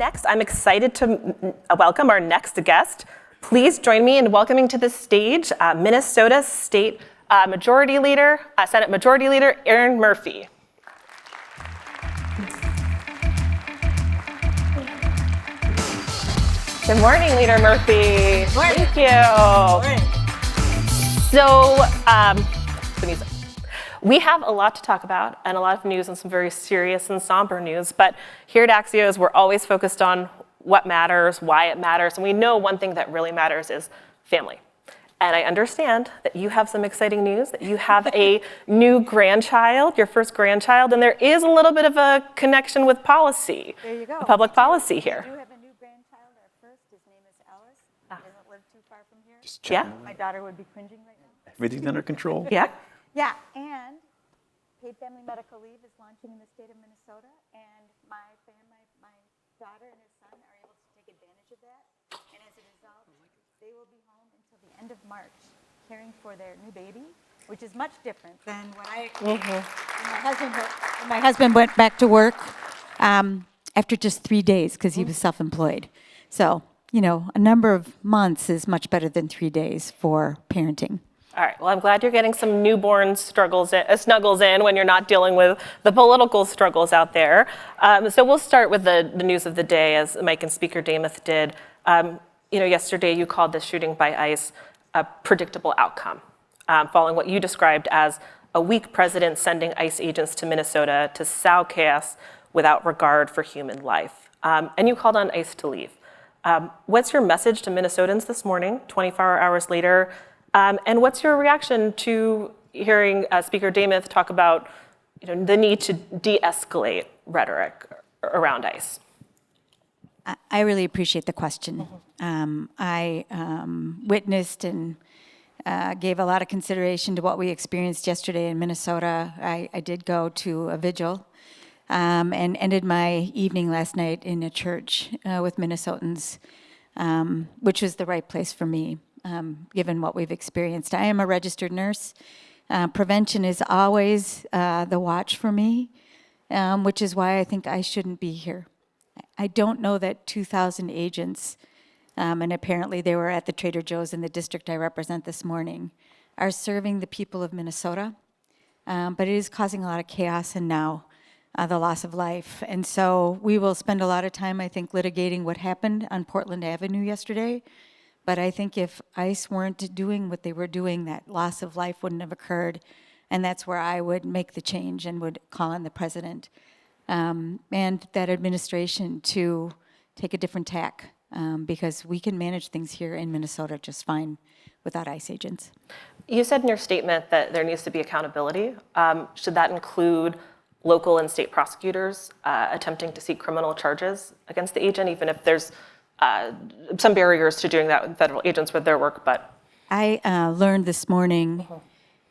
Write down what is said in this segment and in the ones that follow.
next, I'm excited to welcome our next guest. Please join me in welcoming to the stage Minnesota State Senate Majority Leader Erin Murphy. Good morning, Leader Murphy. Good morning. Thank you. Good morning. So, we have a lot to talk about and a lot of news and some very serious and somber news, but here at Axios, we're always focused on what matters, why it matters, and we know one thing that really matters is family. And I understand that you have some exciting news, that you have a new grandchild, your first grandchild, and there is a little bit of a connection with policy, There you go. public policy here. We do have a new grandchild, our first. His name is Ellis. He doesn't live too far from here. Just Yeah? checking. My daughter would be cringing right now. Everything's under control. Yeah? Yeah, and paid family medical leave is launching in the state of Minnesota, and my daughter and his son are able to take advantage of that. And as a result, they will be home until the end of March, caring for their new baby, which is much different than what I experienced when my husband went back to work after just 3 days because he was self-employed. So, a number of months is much better than 3 days for parenting. All right, well, I'm glad you're getting some newborn snuggles in when you're not dealing with the political struggles out there. So we'll start with the news of the day, as Mike and Speaker Demuth did. Yesterday you called this shooting by ICE a predictable outcome, following what you described as a weak president sending ICE agents to Minnesota to sow chaos without regard for human life. And you called on ICE to leave. What's your message to Minnesotans this morning, 24 hours later? And what's your reaction to hearing Speaker Demuth talk about the need to de-escalate rhetoric around ICE? I really appreciate the question. I witnessed and gave a lot of consideration to what we experienced yesterday in Minnesota. I did go to a vigil and ended my evening last night in a church with Minnesotans, which was the right place for me, given what we've experienced. I am a registered nurse. Prevention is always the watch for me, which is why I think I shouldn't be here. I don't know that 2,000 agents, and apparently they were at the Trader Joe's in the district I represent this morning, are serving the people of Minnesota, but it is causing a lot of chaos and now the loss of life. And so we will spend a lot of time, I think, litigating what happened on Portland Avenue yesterday. But I think if ICE weren't doing what they were doing, that loss of life wouldn't have occurred. And that's where I would make the change and would call on the president and that administration to take a different tack because we can manage things here in Minnesota just fine without ICE agents. You said in your statement that there needs to be accountability. Should that include local and state prosecutors attempting to seek criminal charges against the agent, even if there's some barriers to doing that with federal agents with their work? But I learned this morning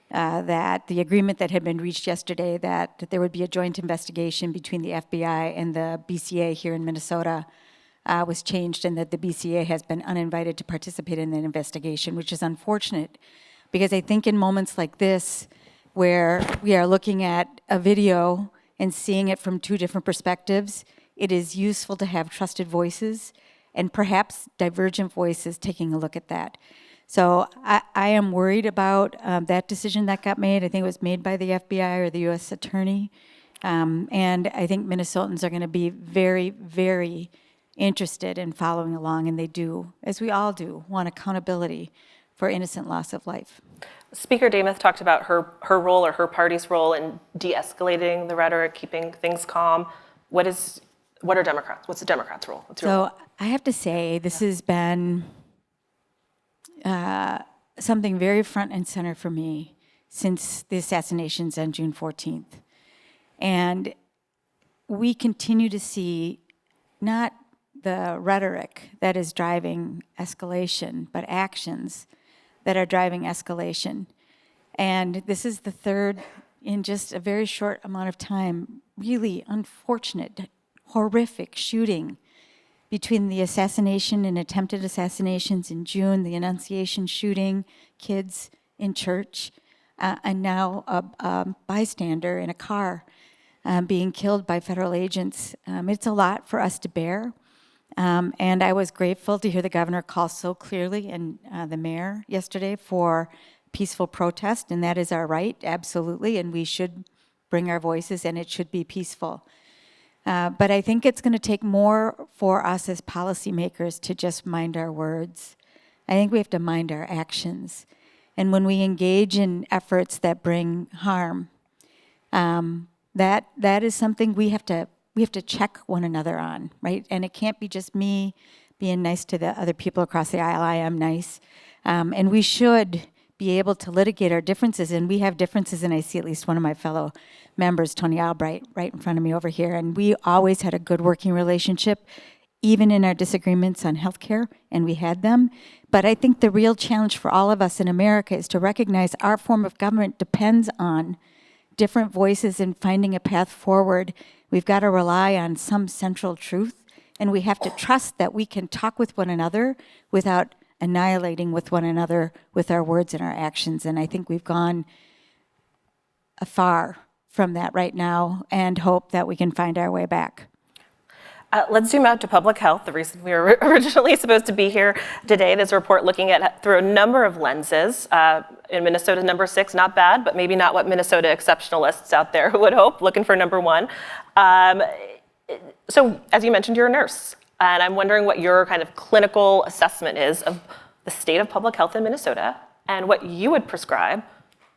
that the agreement that had been reached yesterday, that there would be a joint investigation between the FBI and the BCA here in Minnesota, was changed, and that the BCA has been uninvited to participate in the investigation, which is unfortunate, because I think in moments like this, where we are looking at a video and seeing it from two different perspectives, it is useful to have trusted voices and perhaps divergent voices taking a look at that. So I am worried about that decision that got made. I think it was made by the FBI or the U.S. Attorney. And I think Minnesotans are going to be very, very interested in following along, and they do, as we all do, want accountability for innocent loss of life. Speaker Demuth talked about her role or her party's role in de-escalating the rhetoric, keeping things calm. What are Democrats? What's the Democrats' role? What's your role? I have to say, this has been something very front and center for me since the assassinations on June 14th. And we continue to see not the rhetoric that is driving escalation, but actions that are driving escalation. And this is the third, in just a very short amount of time, really unfortunate, horrific shooting between the assassination and attempted assassinations in June, the Annunciation shooting, kids in church, and now a bystander in a car being killed by federal agents. It's a lot for us to bear. And I was grateful to hear the governor call so clearly and the mayor yesterday for peaceful protest, and that is our right, absolutely, and we should bring our voices, and it should be peaceful. But I think it's going to take more for us as policymakers to just mind our words. I think we have to mind our actions. And when we engage in efforts that bring harm, that is something we have to check one another on, right? And it can't be just me being nice to the other people across the aisle. I am nice. And we should be able to litigate our differences, and we have differences, and I see at least one of my fellow members, Tony Albright, right in front of me over here, and we always had a good working relationship, even in our disagreements on healthcare, and we had them. But I think the real challenge for all of us in America is to recognize our form of government depends on different voices in finding a path forward. We've got to rely on some central truth, and we have to trust that we can talk with one another without annihilating with one another with our words and our actions. And I think we've gone far from that right now, and hope that we can find our way back. Let's zoom out to public health, the reason we were originally supposed to be here today. This report looking at through a number of lenses. In Minnesota, number 6, not bad, but maybe not what Minnesota exceptionalists out there would hope, looking for number 1. So as you mentioned, you're a nurse, and I'm wondering what your kind of clinical assessment is of the state of public health in Minnesota and what you would prescribe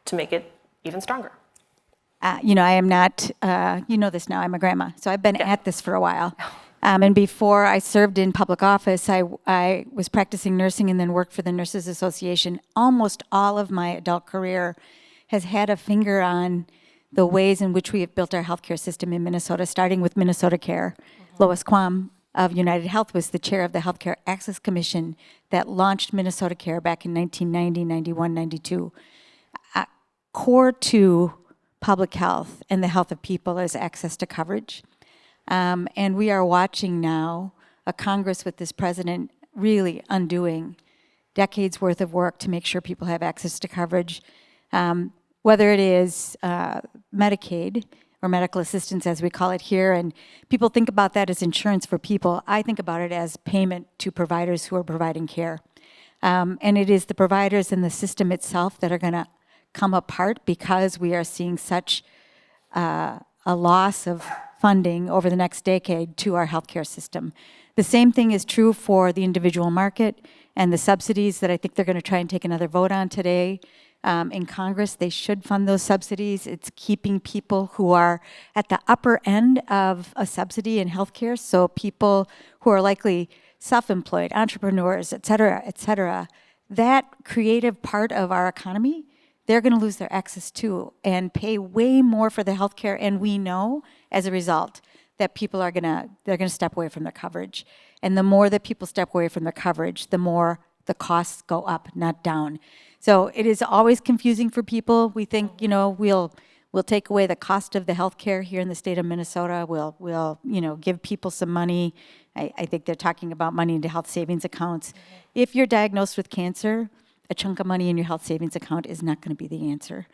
to make it even stronger. I am not, you know this now, I'm a grandma, so I've been at this for a while. And before I served in public office, I was practicing nursing and then worked for the Nurses Association. Almost all of my adult career has had a finger on the ways in which we have built our healthcare system in Minnesota, starting with Minnesota Care. Lois Quam of United Health was the chair of the Healthcare Access Commission that launched Minnesota Care back in 1990, 91, 92. Core to public health and the health of people is access to coverage. And we are watching now a Congress with this president really undoing decades worth of work to make sure people have access to coverage, whether it is Medicaid or medical assistance as we call it here. And people think about that as insurance for people. I think about it as payment to providers who are providing care. And it is the providers and the system itself that are going to come apart because we are seeing such a loss of funding over the next decade to our healthcare system. The same thing is true for the individual market and the subsidies that I think they're going to try and take another vote on today in Congress. They should fund those subsidies. It's keeping people who are at the upper end of a subsidy in healthcare, so people who are likely self-employed, entrepreneurs, et cetera, that creative part of our economy, they're going to lose their access to and pay way more for the health care. And we know as a result that people are they're going to step away from their coverage. And the more that people step away from their coverage, the more the costs go up, not down. So it is always confusing for people. We think, we'll take away the cost of the health care here in the state of Minnesota. We'll give people some money. I think they're talking about money into health savings accounts. If you're diagnosed with cancer, a chunk of money in your health savings account is not going to be the answer.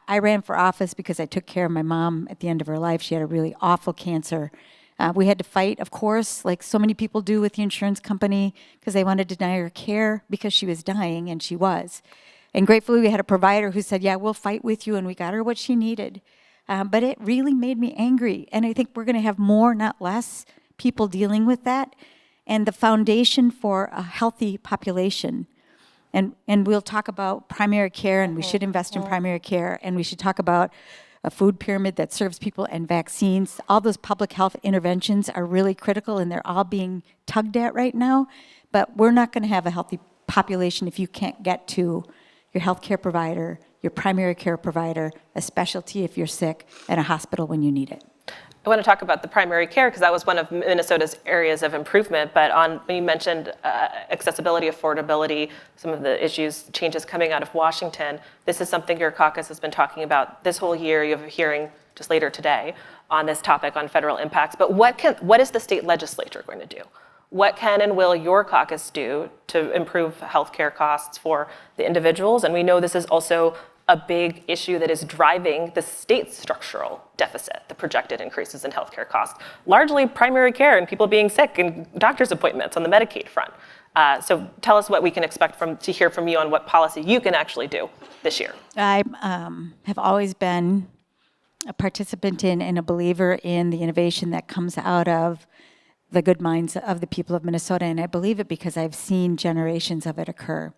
I ran for office because I took care of my mom at the end of her life. She had a really awful cancer. We had to fight, of course, like so many people do with the insurance company, because they wanted to deny her care because she was dying, and she was. And gratefully, we had a provider who said, yeah, we'll fight with you, and we got her what she needed. But it really made me angry. And I think we're going to have more, not less, people dealing with that. And the foundation for a healthy population. And we'll talk about primary care, and we should invest in primary care, and we should talk about a food pyramid that serves people and vaccines. All those public health interventions are really critical, and they're all being tugged at right now. But we're not going to have a healthy population if you can't get to your healthcare provider, your primary care provider, a specialty if you're sick, and a hospital when you need it. I want to talk about the primary care because that was one of Minnesota's areas of improvement, but when you mentioned accessibility, affordability, some of the changes coming out of Washington, this is something your caucus has been talking about this whole year. You have a hearing just later today on this topic on federal impacts, but what is the state legislature going to do? What can and will your caucus do to improve healthcare costs for the individuals? And we know this is also a big issue that is driving the state's structural deficit, the projected increases in healthcare costs, largely primary care and people being sick and doctor's appointments on the Medicaid front. So tell us what we can expect to hear from you on what policy you can actually do this year. I have always been a participant in and a believer in the innovation that comes out of the good minds of the people of Minnesota, and I believe it because I've seen generations of it occur.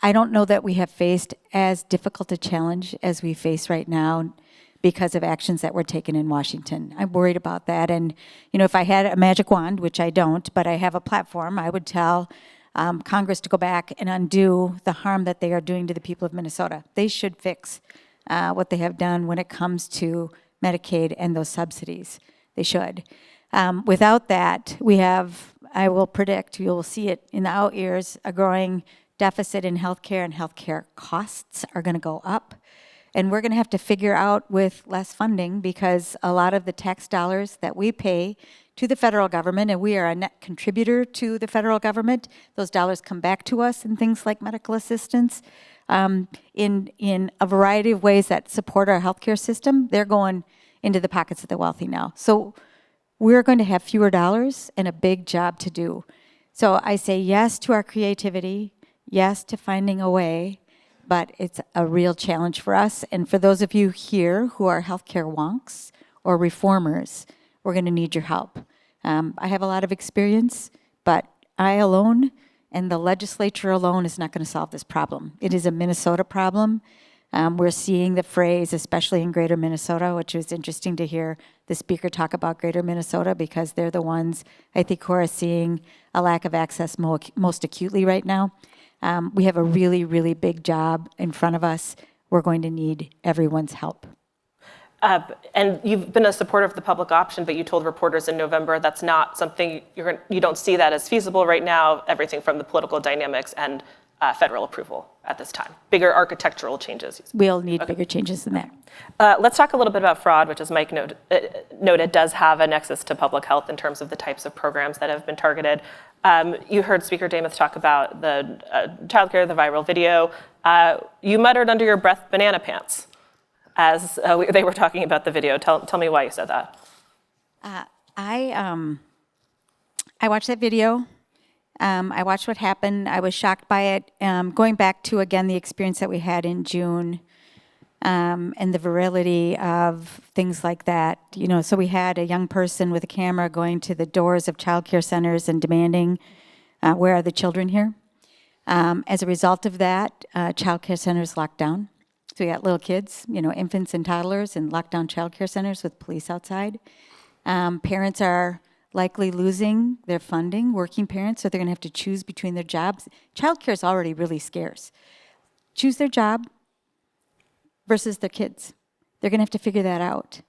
I don't know that we have faced as difficult a challenge as we face right now because of actions that were taken in Washington. I'm worried about that. And, if I had a magic wand, which I don't, but I have a platform, I would tell Congress to go back and undo the harm that they are doing to the people of Minnesota. They should fix what they have done when it comes to Medicaid and those subsidies. They should. Without that, I will predict, you'll see it in the out years, a growing deficit in healthcare, and healthcare costs are going to go up. And we're going to have to figure out with less funding, because a lot of the tax dollars that we pay to the federal government, and we are a net contributor to the federal government, those dollars come back to us in things like medical assistance, in a variety of ways that support our healthcare system. They're going into the pockets of the wealthy now. So we're going to have fewer dollars and a big job to do. So I say yes to our creativity, yes to finding a way, but it's a real challenge for us. And for those of you here who are healthcare wonks or reformers, we're going to need your help. I have a lot of experience, but I alone and the legislature alone is not going to solve this problem. It is a Minnesota problem. We're seeing the phrase, especially in Greater Minnesota, which was interesting to hear the speaker talk about Greater Minnesota, because they're the ones, I think, who are seeing a lack of access most acutely right now. We have a really, really big job in front of us. We're going to need everyone's help. And you've been a supporter of the public option, but you told reporters in November that's not something you don't see that as feasible right now, everything from the political dynamics and federal approval at this time. Bigger architectural changes. We'll need bigger changes than that. Let's talk a little bit about fraud, which, as Mike noted, does have a nexus to public health in terms of the types of programs that have been targeted. You heard Speaker Demuth talk about the childcare, the viral video. You muttered under your breath, banana pants, as they were talking about the video. Tell me why you said that. I watched that video. I watched what happened. I was shocked by it. Going back to, again, the experience that we had in June, and the virility of things like that. So we had a young person with a camera going to the doors of child care centers and demanding, where are the children here? As a result of that, child care centers locked down. So we got little kids, infants and toddlers in lockdown child care centers with police outside. Parents are likely losing their funding, working parents, so they're going to have to choose between their jobs. Child care is already really scarce. Choose their job versus their kids. They're going to have to figure that out.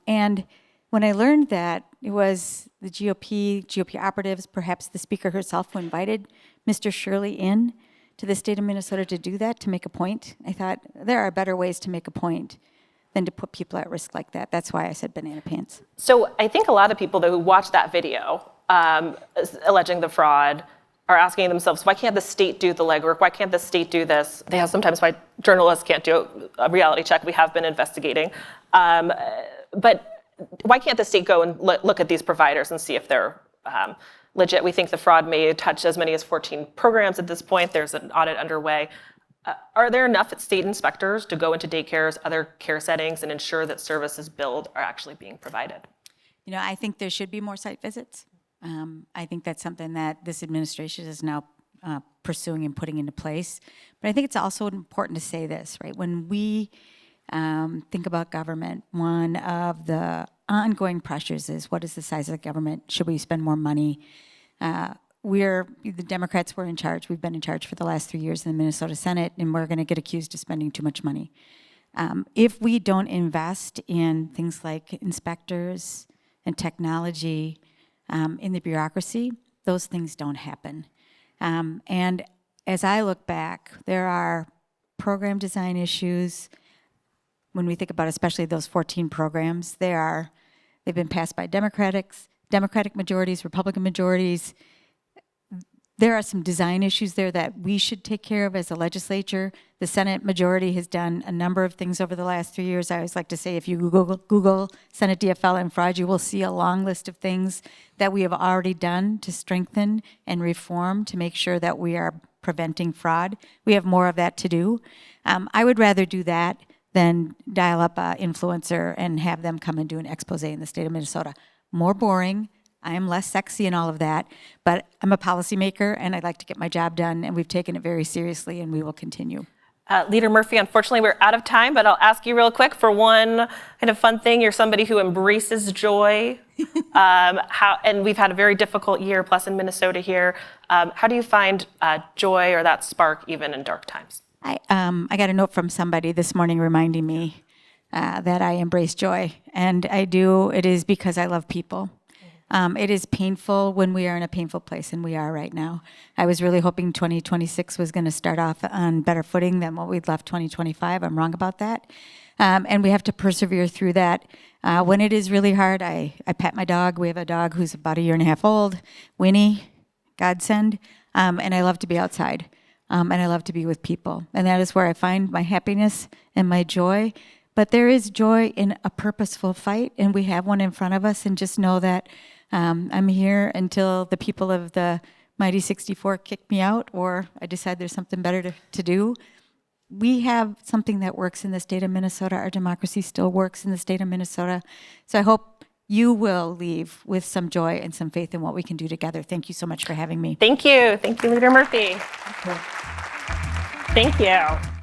And when I learned that, it was the GOP operatives, perhaps the speaker herself, who invited Mr. Shirley in to the state of Minnesota to do that, to make a point. I thought, there are better ways to make a point than to put people at risk like that. That's why I said banana pants. So I think a lot of people who watch that video alleging the fraud are asking themselves, why can't the state do the legwork? Why can't the state do this? They ask sometimes why journalists can't do a reality check. We have been investigating. But why can't the state go and look at these providers and see if they're legit? We think the fraud may touch as many as 14 programs at this point. There's an audit underway. Are there enough state inspectors to go into daycares, other care settings, and ensure that services billed are actually being provided? I think there should be more site visits. I think that's something that this administration is now pursuing and putting into place. But I think it's also important to say this, right? When we think about government, one of the ongoing pressures is, what is the size of the government? Should we spend more money? The Democrats were in charge. We've been in charge for the last 3 years in the Minnesota Senate, and we're going to get accused of spending too much money. If we don't invest in things like inspectors and technology in the bureaucracy, those things don't happen. And as I look back, there are program design issues. When we think about especially those 14 programs, they've been passed by Democratic majorities, Republican majorities. There are some design issues there that we should take care of as a legislature. The Senate majority has done a number of things over the last 3 years. I always like to say, if you Google Senate DFL and fraud, you will see a long list of things that we have already done to strengthen and reform to make sure that we are preventing fraud. We have more of that to do. I would rather do that than dial up an influencer and have them come and do an expose in the state of Minnesota. More boring. I am less sexy and all of that, but I'm a policymaker and I'd like to get my job done, and we've taken it very seriously and we will continue. Leader Murphy, unfortunately, we're out of time, but I'll ask you real quick for one kind of fun thing. You're somebody who embraces joy, and we've had a very difficult year, plus in Minnesota here. How do you find joy or that spark even in dark times? I got a note from somebody this morning reminding me that I embrace joy, and I do. It is because I love people. It is painful when we are in a painful place, and we are right now. I was really hoping 2026 was going to start off on better footing than what we'd left 2025. I'm wrong about that. And we have to persevere through that. When it is really hard, I pet my dog. We have a dog who's about 1.5 years old, Winnie, godsend, and I love to be outside, and I love to be with people. And that is where I find my happiness and my joy. But there is joy in a purposeful fight, and we have one in front of us, and just know that I'm here until the people of the Mighty 64 kick me out, or I decide there's something better to do. We have something that works in the state of Minnesota. Our democracy still works in the state of Minnesota. So I hope you will leave with some joy and some faith in what we can do together. Thank you so much for having me. Thank you. Thank you, Leader Murphy. Thank you.